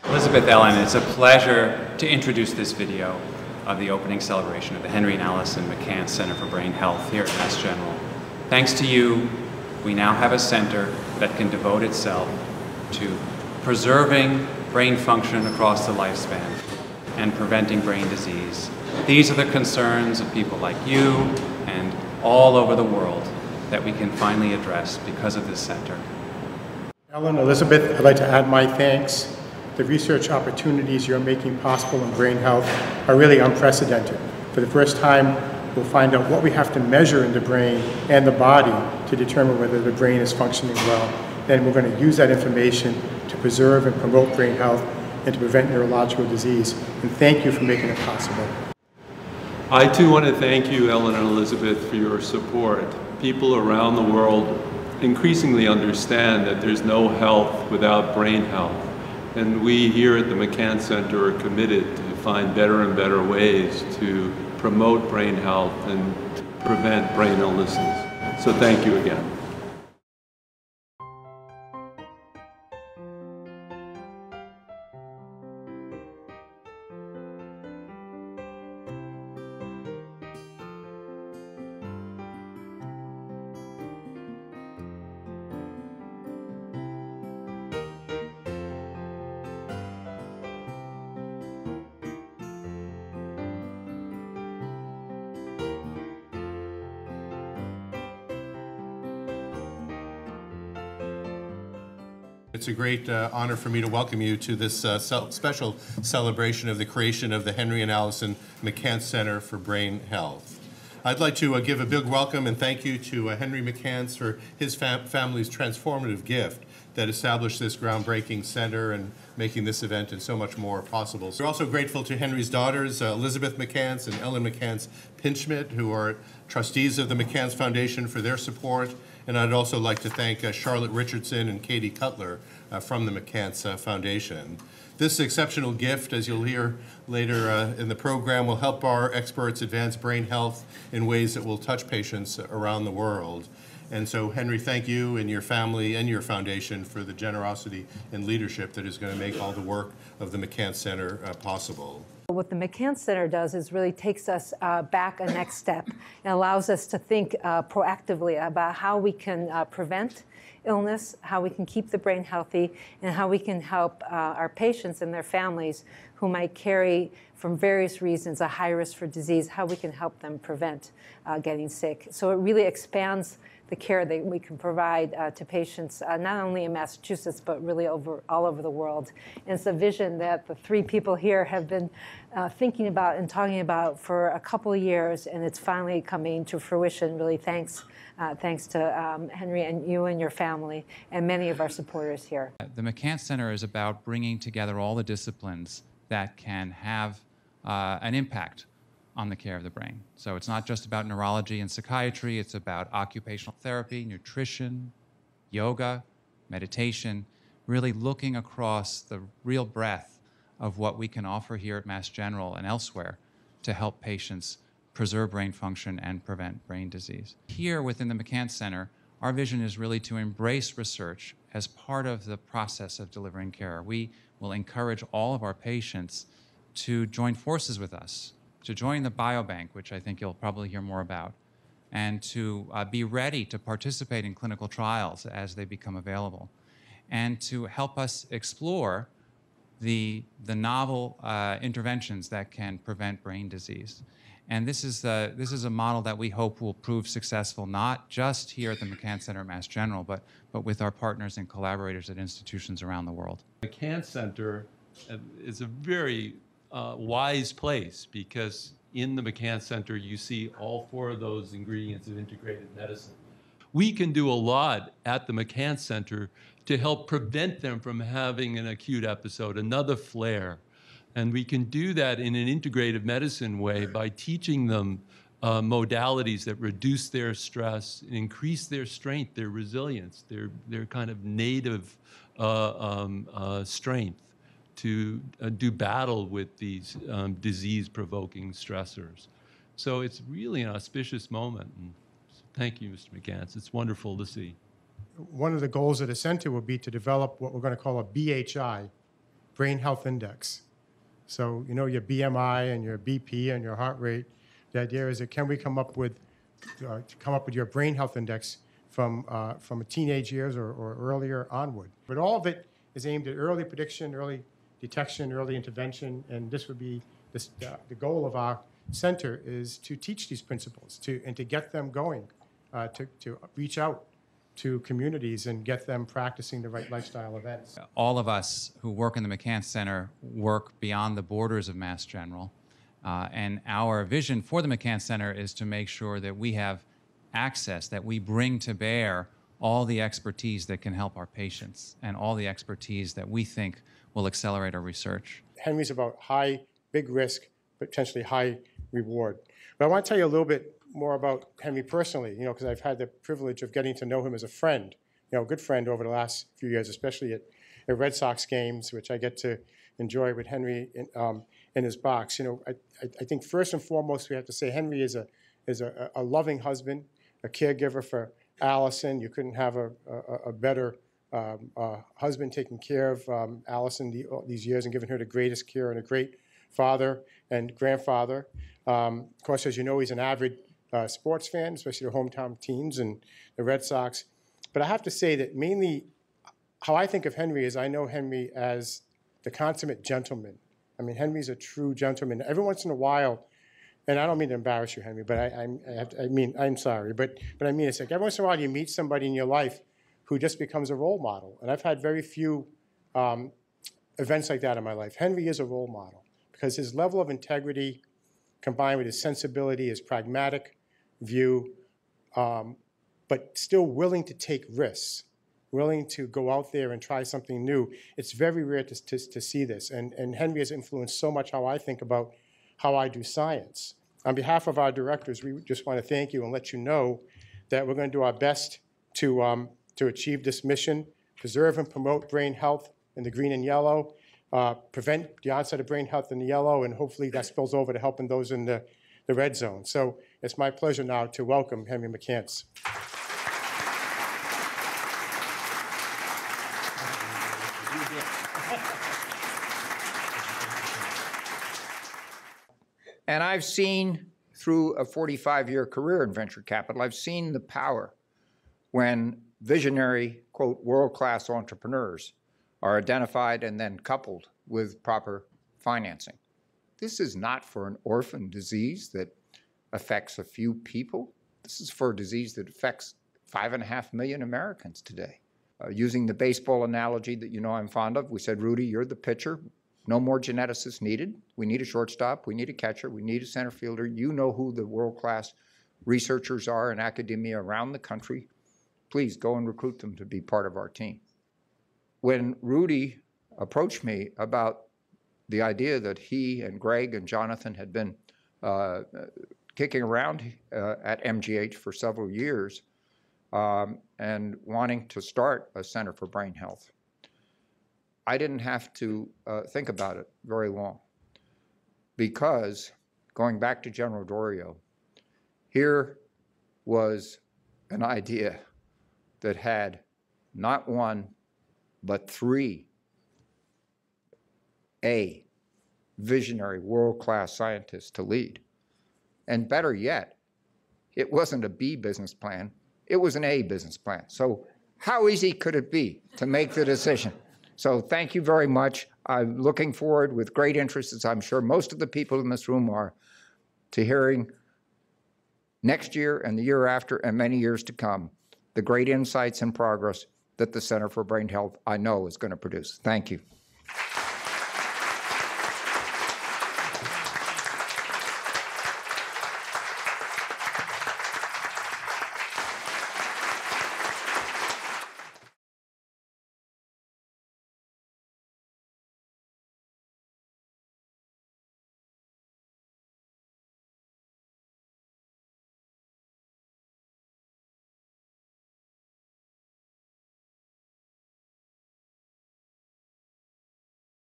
Elizabeth Ellen, it's a pleasure to introduce this video of the opening celebration of the Henry Alison McCance Center for Brain Health here at Mass General. Thanks to you, we now have a center that can devote itself to preserving brain function across the lifespan and preventing brain disease. These are the concerns of people like you and all over the world that we can finally address because of this center. Ellen, Elizabeth, I'd like to add my thanks. The research opportunities you're making possible in brain health are really unprecedented. For the first time, we'll find out what we have to measure in the brain and the body to determine whether the brain is functioning well. Then we're going to use that information to preserve and promote brain health and to prevent neurological disease. And thank you for making it possible. I too want to thank you, Ellen and Elizabeth, for your support. People around the world increasingly understand that there's no health without brain health. And we here at the McCance Center are committed to find better and better ways to promote brain health and prevent brain illnesses. So thank you again. It's a great honor for me to welcome you to this special celebration of the creation of the Henry and Alison McCance Center for Brain Health. I'd like to give a big welcome and thank you to Henry McCance for his family's transformative gift that established this groundbreaking center and making this event and so much more possible. We're also grateful to Henry's daughters, Elizabeth McCance and Ellen McCance Pinchmit, who are trustees of the McCance Foundation, for their support. And I'd also like to thank Charlotte Richardson and Katie Cutler from the McCance Foundation. This exceptional gift, as you'll hear later in the program, will help our experts advance brain health in ways that will touch patients around the world. And so, Henry, thank you and your family and your foundation for the generosity and leadership that is going to make all the work of the McCance Center possible. What the McCance Center does is really takes us back a next step and allows us to think proactively about how we can prevent illness, how we can keep the brain healthy, and how we can help our patients and their families who might carry, from various reasons, a high risk for disease, how we can help them prevent getting sick. So it really expands the care that we can provide to patients, not only in Massachusetts, but really all over the world. And it's a vision that the three people here have been thinking about and talking about for a couple of years, and it's finally coming to fruition, really thanks to Henry and you and your family and many of our supporters here. The McCance Center is about bringing together all the disciplines that can have an impact on the care of the brain. So it's not just about neurology and psychiatry, it's about occupational therapy, nutrition, yoga, meditation, really looking across the real breadth of what we can offer here at Mass General and elsewhere to help patients preserve brain function and prevent brain disease. Here within the McCance Center, our vision is really to embrace research as part of the process of delivering care. We will encourage all of our patients to join forces with us, to join the biobank, which I think you'll probably hear more about, and to be ready to participate in clinical trials as they become available, and to help us explore the novel interventions that can prevent brain disease. And this is a model that we hope will prove successful, not just here at the McCance Center at Mass General, but with our partners and collaborators at institutions around the world. The McCance Center is a very wise place, because in the McCance Center you see all four of those ingredients of integrated medicine. We can do a lot at the McCance Center to help prevent them from having an acute episode, another flare. And we can do that in an integrative medicine way by teaching them modalities that reduce their stress, increase their strength, their resilience, their kind of native strength to do battle with these disease-provoking stressors. So it's really an auspicious moment. And thank you, Mr. McCance. It's wonderful to see. One of the goals of the center will be to develop what we're going to call a BHI, brain health index. So, you know, your BMI and your BP and your heart rate. The idea is that can we come up with your brain health index from teenage years or earlier onward. But all of it is aimed at early prediction, early detection, early intervention, and this would be the goal of our center is to teach these principles and to get them going, to reach out to communities and get them practicing the right lifestyle events. All of us who work in the McCance Center work beyond the borders of Mass General, and our vision for the McCance Center is to make sure that we have access, that we bring to bear all the expertise that can help our patients and all the expertise that we think will accelerate our research. Henry's about high, big risk, potentially high reward. But I want to tell you a little bit more about Henry personally, you know, because I've had the privilege of getting to know him as a friend, you know, a good friend over the last few years, especially at Red Sox games, which I get to enjoy with Henry in his box. You know, I think first and foremost we have to say Henry is a loving husband, a caregiver for Allison. You couldn't have a better husband taking care of Allison these years and giving her the greatest care, and a great father and grandfather. Of course, as you know, he's an avid sports fan, especially the hometown teams and the Red Sox. But I have to say that mainly how I think of Henry is I know Henry as the consummate gentleman. I mean, Henry's a true gentleman. Every once in a while, and I don't mean to embarrass you, Henry, but I'm sorry, but I mean it's like every once in a while you meet somebody in your life who just becomes a role model. And I've had very few events like that in my life. Henry is a role model because his level of integrity combined with his sensibility, his pragmatic view, but still willing to take risks, willing to go out there and try something new. It's very rare to see this. And Henry has influenced so much how I think about how I do science. On behalf of our directors, we just want to thank you and let you know that we're going to do our best to achieve this mission, preserve and promote brain health in the green and yellow, prevent the onset of brain health in the yellow, and hopefully that spills over to helping those in the red zone. So it's my pleasure now to welcome Henry McCance. And I've seen through a 45-year career in venture capital, I've seen the power when visionary, quote, world-class entrepreneurs are identified and then coupled with proper financing. This is not for an orphan disease that affects a few people. This is for a disease that affects 5.5 million Americans today. Using the baseball analogy that you know I'm fond of, we said, Rudy, you're the pitcher. No more geneticists needed. We need a shortstop. We need a catcher. We need a center fielder. You know who the world-class researchers are in academia around the country. Please go and recruit them to be part of our team. When Rudy approached me about the idea that he and Greg and Jonathan had been kicking around at MGH for several years and wanting to start a Center for Brain Health, I didn't have to think about it very long, because going back to General Dorio, here was an idea that had not one, but three visionary world-class scientists to lead. And better yet, it wasn't a B business plan, it was an A business plan. So how easy could it be to make the decision? So thank you very much. I'm looking forward with great interest, as I'm sure most of the people in this room are, to hearing next year and the year after and many years to come the great insights and progress that the Center for Brain Health, I know, is going to produce. Thank you.